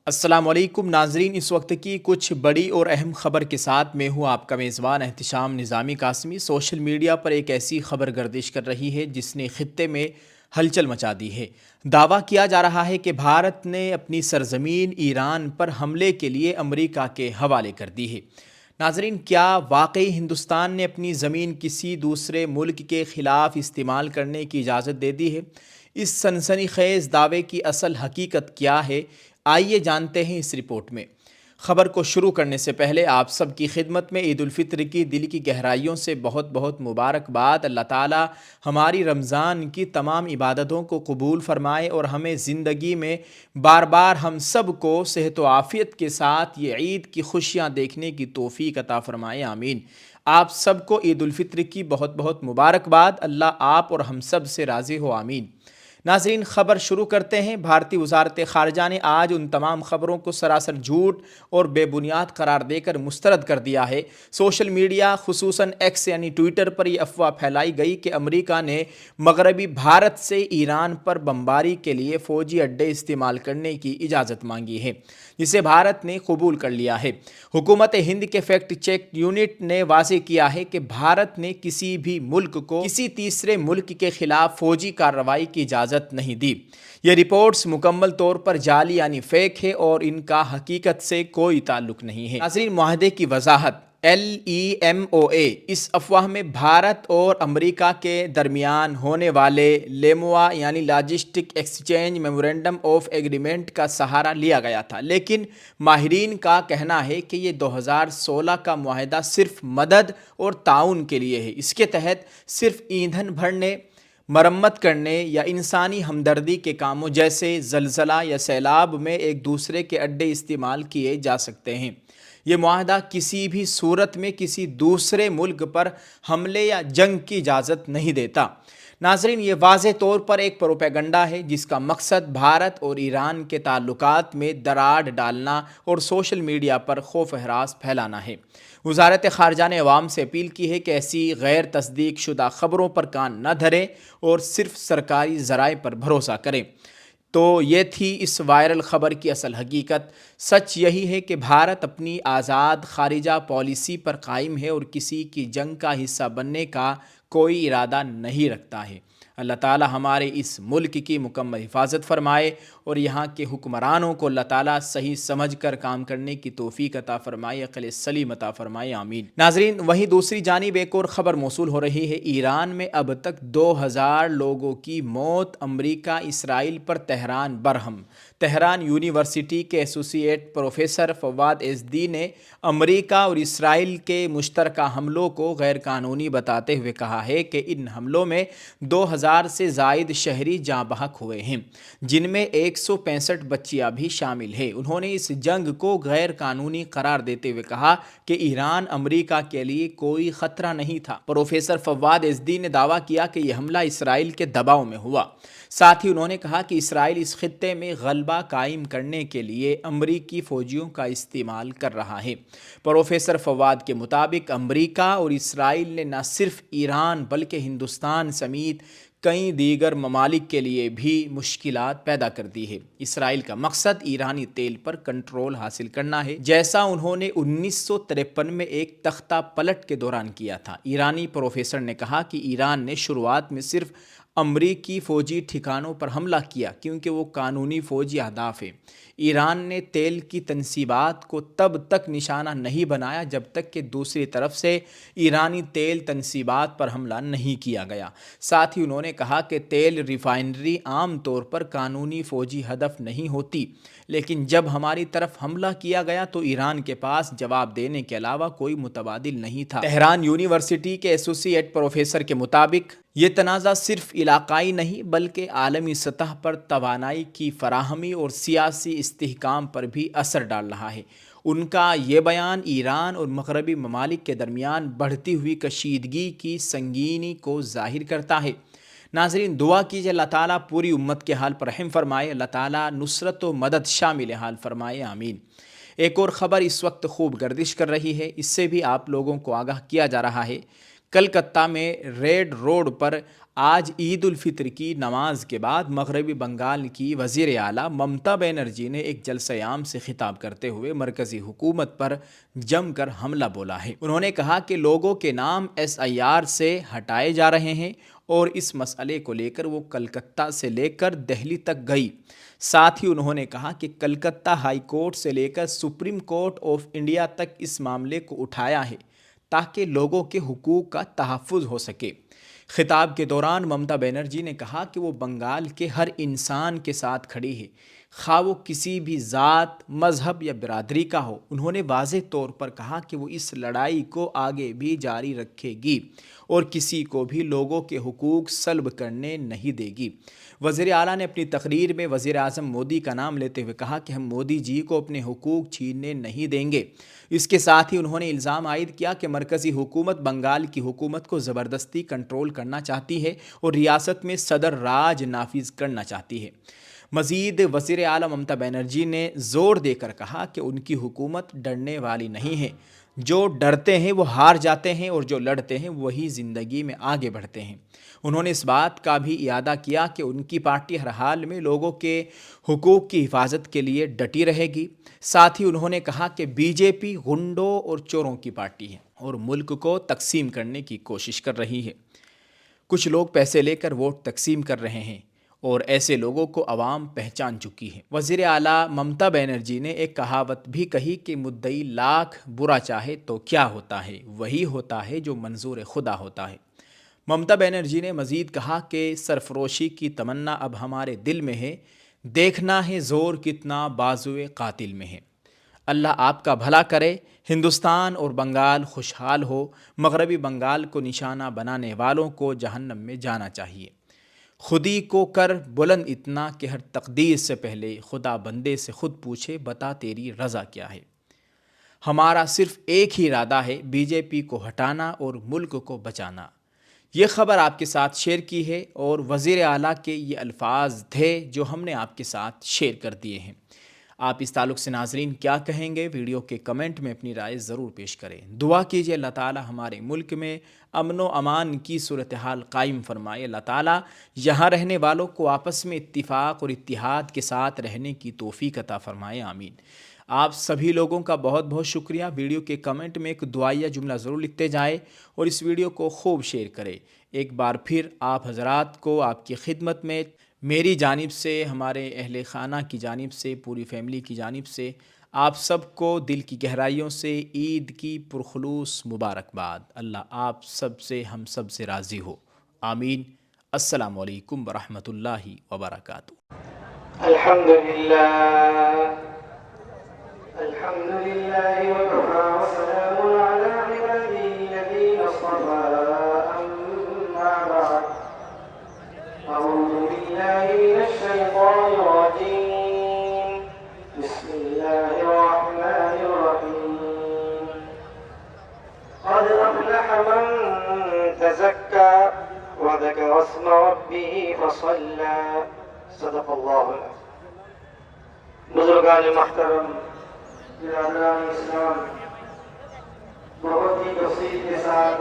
السلام علیکم ناظرین، اس وقت کی کچھ بڑی اور اہم خبر کے ساتھ میں ہوں آپ کا میزبان احتشام نظامی قاسمی۔ سوشل میڈیا پر ایک ایسی خبر گردش کر رہی ہے جس نے خطے میں ہلچل مچا دی ہے۔ دعویٰ کیا جا رہا ہے کہ بھارت نے اپنی سرزمین ایران پر حملے کے لیے امریکہ کے حوالے کر دی ہے۔ ناظرین، کیا واقعی ہندوستان نے اپنی زمین کسی دوسرے ملک کے خلاف استعمال کرنے کی اجازت دے دی ہے؟ اس سنسنی خیز دعوے کی اصل حقیقت کیا ہے؟ آئیے جانتے ہیں اس رپورٹ میں۔ خبر کو شروع کرنے سے پہلے آپ سب کی خدمت میں عید الفطر کی دل کی گہرائیوں سے بہت بہت مبارکباد۔ اللہ تعالی ہماری رمضان کی تمام عبادتوں کو قبول فرمائے اور ہمیں زندگی میں بار بار ہم سب کو صحت و عافیت کے ساتھ یہ عید کی خوشیاں دیکھنے کی توفیق عطا فرمائے، آمین۔ آپ سب کو عید الفطر کی بہت بہت مبارکباد۔ اللہ آپ اور ہم سب سے راضی ہو، آمین۔ ناظرین، خبر شروع کرتے ہیں۔ بھارتی وزارت خارجہ نے آج ان تمام خبروں کو سراسر جھوٹ اور بے بنیاد قرار دے کر مسترد کر دیا ہے۔ سوشل میڈیا خصوصاً ایکس یعنی ٹویٹر پر یہ افواہ پھیلائی گئی کہ امریکہ نے مغربی بھارت سے ایران پر بمباری کے لیے فوجی اڈے استعمال کرنے کی اجازت مانگی ہے، جسے بھارت نے قبول کر لیا ہے۔ حکومت ہند کے فیکٹ چیک یونٹ نے واضح کیا ہے کہ بھارت نے کسی بھی ملک کو کسی تیسرے ملک کے خلاف فوجی کارروائی کی اجازت نہیں دی۔ یہ رپورٹس مکمل طور پر جعلی یعنی فیک ہے اور ان کا حقیقت سے کوئی تعلق نہیں ہے۔ ناظرین، معاہدے کی وضاحت۔ LEMOA اس افواہ میں بھارت اور امریکہ کے درمیان ہونے والے لیموا یعنی logistic exchange memorandum of agreement کا سہارا لیا گیا تھا، لیکن ماہرین کا کہنا ہے کہ یہ 2016 کا معاہدہ صرف مدد اور تعاون کے لیے ہے۔ اس کے تحت صرف ایندھن بھرنے، مرمت کرنے یا انسانی ہمدردی کے کاموں جیسے زلزلہ یا سیلاب میں ایک دوسرے کے اڈے استعمال کیے جا سکتے ہیں۔ یہ معاہدہ کسی بھی صورت میں کسی دوسرے ملک پر حملے یا جنگ کی اجازت نہیں دیتا۔ ناظرین، یہ واضح طور پر ایک پروپیگنڈا ہے جس کا مقصد بھارت اور ایران کے تعلقات میں دراڑ ڈالنا اور سوشل میڈیا پر خوف و ہراس پھیلانا ہے۔ وزارت خارجہ نے عوام سے اپیل کی ہے کہ ایسی غیر تصدیق شدہ خبروں پر کان نہ دھریں اور صرف سرکاری ذرائع پر بھروسہ کریں۔ تو یہ تھی اس وائرل خبر کی اصل حقیقت۔ سچ یہی ہے کہ بھارت اپنی آزاد خارجہ پالیسی پر قائم ہے اور کسی کی جنگ کا حصہ بننے کا کوئی ارادہ نہیں رکھتا ہے۔ اللہ تعالی ہمارے اس ملک کی مکمل حفاظت فرمائے اور یہاں کے حکمرانوں کو اللہ تعالی صحیح سمجھ کر کام کرنے کی توفیق عطا فرمائے، عقل سلیم عطا فرمائے، آمین۔ ناظرین، وہیں دوسری جانب ایک اور خبر موصول ہو رہی ہے۔ ایران میں اب تک 2000 لوگوں کی موت۔ امریکہ اسرائیل پر تہران برہم۔ تہران یونیورسٹی کے ایسوسی ایٹ پروفیسر فواد ازدی نے امریکہ اور اسرائیل کے مشترکہ حملوں کو غیر قانونی بتاتے ہوئے کہا ہے کہ ان حملوں میں 2000 سے زائد شہری جاں بحق ہوئے ہیں، جن میں 165 بچیاں بھی شامل ہیں۔ انہوں نے اس جنگ کو غیر قانونی قرار دیتے ہوئے کہا کہ ایران امریکہ کے لیے کوئی خطرہ نہیں تھا۔ پروفیسر فواد ازدی نے دعویٰ کیا کہ یہ حملہ اسرائیل کے دباؤ میں ہوا۔ ساتھ ہی انہوں نے کہا کہ اسرائیل اس خطے میں غلبہ قائم کرنے کے لیے امریکی فوجیوں کا استعمال کر رہا ہے۔ پروفیسر فواد کے مطابق امریکہ اور اسرائیل نے نہ صرف ایران بلکہ ہندوستان سمیت کئی دیگر ممالک کے لیے بھی مشکلات پیدا کر دی ہے۔ اسرائیل کا مقصد ایرانی تیل پر کنٹرول حاصل کرنا ہے، جیسا انہوں نے 1953 میں ایک تختہ پلٹ کے دوران کیا تھا۔ ایرانی پروفیسر نے کہا کہ ایران نے شروعات میں صرف امریکی فوجی ٹھکانوں پر حملہ کیا کیونکہ وہ قانونی فوجی اہداف ہیں۔ ایران نے تیل کی تنصیبات کو تب تک نشانہ نہیں بنایا جب تک کہ دوسری طرف سے ایرانی تیل تنصیبات پر حملہ نہیں کیا گیا۔ ساتھ ہی انہوں نے کہا کہ تیل ریفائنری عام طور پر قانونی فوجی ہدف نہیں ہوتی، لیکن جب ہماری طرف حملہ کیا گیا تو ایران کے پاس جواب دینے کے علاوہ کوئی متبادل نہیں تھا۔ تہران یونیورسٹی کے ایسوسی ایٹ پروفیسر کے مطابق یہ تنازع صرف علاقائی نہیں بلکہ عالمی سطح پر توانائی کی فراہمی اور سیاسی استحکام پر بھی اثر ڈال رہا ہے۔ ان کا یہ بیان ایران اور مغربی ممالک کے درمیان بڑھتی ہوئی کشیدگی کی سنگینی کو ظاہر کرتا ہے۔ ناظرین، دعا کیجیے اللہ تعالیٰ پوری امت کے حال پر رحم فرمائے، اللہ تعالیٰ نصرت و مدد شامل حال فرمائے، آمین۔ ایک اور خبر اس وقت خوب گردش کر رہی ہے، اس سے بھی آپ لوگوں کو آگاہ کیا جا رہا ہے۔ کلکتہ میں ریڈ روڈ پر آج عید الفطر کی نماز کے بعد مغربی بنگال کی وزیر اعلیٰ ممتا بنرجی نے ایک جلسہ عام سے خطاب کرتے ہوئے مرکزی حکومت پر جم کر حملہ بولا ہے۔ انہوں نے کہا کہ لوگوں کے نام SIR سے ہٹائے جا رہے ہیں اور اس مسئلے کو لے کر وہ کلکتہ سے لے کر دہلی تک گئی۔ ساتھ ہی انہوں نے کہا کہ کلکتہ ہائی کورٹ سے لے کر سپریم کورٹ آف انڈیا تک اس معاملے کو اٹھایا ہے تاکہ لوگوں کے حقوق کا تحفظ ہو سکے۔ خطاب کے دوران ممتا بنرجی نے کہا کہ وہ بنگال کے ہر انسان کے ساتھ کھڑی ہے، خواہ وہ کسی بھی ذات، مذہب یا برادری کا ہو۔ انہوں نے واضح طور پر کہا کہ وہ اس لڑائی کو آگے بھی جاری رکھے گی اور کسی کو بھی لوگوں کے حقوق سلب کرنے نہیں دے گی۔ وزیر اعلیٰ نے اپنی تقریر میں وزیر اعظم مودی کا نام لیتے ہوئے کہا کہ ہم مودی جی کو اپنے حقوق چھیننے نہیں دیں گے۔ اس کے ساتھ ہی انہوں نے الزام عائد کیا کہ مرکزی حکومت بنگال کی حکومت کو زبردستی کنٹرول کرنا چاہتی ہے اور ریاست میں صدر راج نافذ کرنا چاہتی ہے۔ مزید وزیر اعلیٰ ممتا بنرجی نے زور دے کر کہا کہ ان کی حکومت ڈرنے والی نہیں ہے۔ جو ڈرتے ہیں وہ ہار جاتے ہیں اور جو لڑتے ہیں وہی زندگی میں آگے بڑھتے ہیں۔ انہوں نے اس بات کا بھی اعادہ کیا کہ ان کی پارٹی ہر حال میں لوگوں کے حقوق کی حفاظت کے لیے ڈٹی رہے گی۔ ساتھ ہی انہوں نے کہا کہ BJP غنڈوں اور چوروں کی پارٹی ہے اور ملک کو تقسیم کرنے کی کوشش کر رہی ہے۔ کچھ لوگ پیسے لے کر ووٹ تقسیم کر رہے ہیں اور ایسے لوگوں کو عوام پہچان چکی ہے۔ وزیر اعلیٰ ممتا بنرجی نے ایک کہاوت بھی کہی کہ مدعی لاکھ برا چاہے تو کیا ہوتا ہے، وہی ہوتا ہے جو منظور خدا ہوتا ہے۔ ممتا بنرجی نے مزید کہا کہ سرفروشی کی تمنا اب ہمارے دل میں ہے، دیکھنا ہے زور کتنا بازوئے قاتل میں ہے۔ اللہ آپ کا بھلا کرے، ہندوستان اور بنگال خوشحال ہو۔ مغربی بنگال کو نشانہ بنانے والوں کو جہنم میں جانا چاہیے۔ خودی کو کر بلند اتنا کہ ہر تقدیر سے پہلے خدا بندے سے خود پوچھے بتا تیری رضا کیا ہے۔ ہمارا صرف ایک ہی ارادہ ہے، BJP کو ہٹانا اور ملک کو بچانا۔ یہ خبر آپ کے ساتھ شیئر کی ہے اور وزیر اعلیٰ کے یہ الفاظ تھے جو ہم نے آپ کے ساتھ شیئر کر دیے ہیں۔ آپ اس تعلق سے ناظرین کیا کہیں گے؟ ویڈیو کے کمنٹ میں اپنی رائے ضرور پیش کریں۔ دعا کیجیے اللہ تعالی ہمارے ملک میں امن و امان کی صورتحال قائم فرمائے۔ اللہ تعالی یہاں رہنے والوں کو آپس میں اتفاق اور اتحاد کے ساتھ رہنے کی توفیق عطا فرمائے، آمین۔ آپ سبھی لوگوں کا بہت بہت شکریہ۔ ویڈیو کے کمنٹ میں ایک دعائیہ جملہ ضرور لکھتے جائیں اور اس ویڈیو کو خوب شیئر کریں۔ ایک بار پھر آپ حضرات کو آپ کی خدمت میں میری جانب سے، ہمارے اہل خانہ کی جانب سے، پوری فیملی کی جانب سے آپ سب کو دل کی گہرائیوں سے عید کی پرخلوص مبارکباد۔ اللہ آپ سب سے، ہم سب سے راضی ہو، آمین۔ السلام علیکم ورحمۃ اللہ وبرکاتہ۔ الحمدللہ وکفى وسلام علی عباده الذین اصطفى اما بعد اعوذ باللہ من الشیطان الرجیم بسم اللہ الرحمن الرحیم قد افلح من تزکى وذکر اسم ربه فصلى صدق اللہ العظیم۔ بزرگان محترم، برادران اسلام، بہت ہی تفصیل کے ساتھ